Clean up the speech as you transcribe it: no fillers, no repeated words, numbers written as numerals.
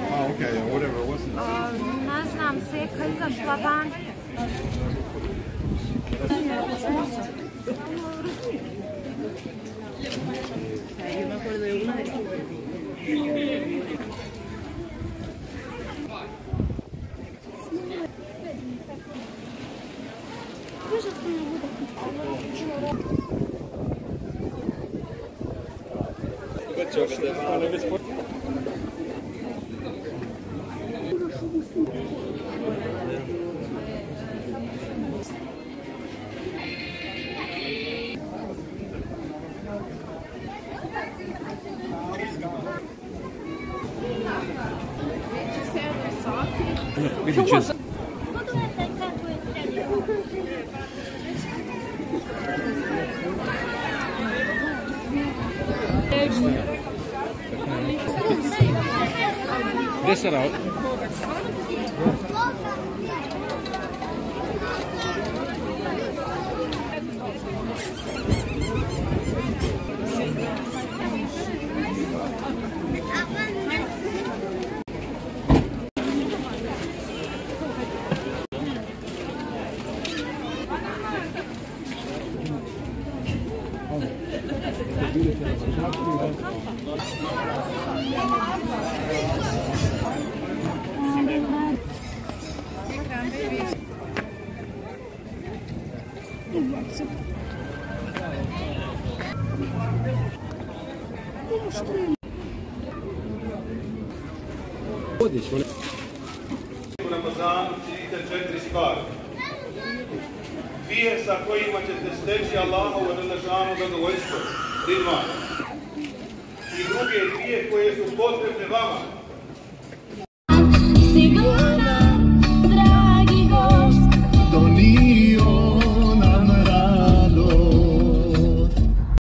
Oh, okay, whatever. What's it? Ne znam, sekaljka, šlaban. Yo me acuerdo de una de This it out. U Ramazanu činite 4 stvari. 2 sa kojima ćete steći Allahovo nežano zadovoljstvo, ridvan. I druge 2 koje su potrebne vama,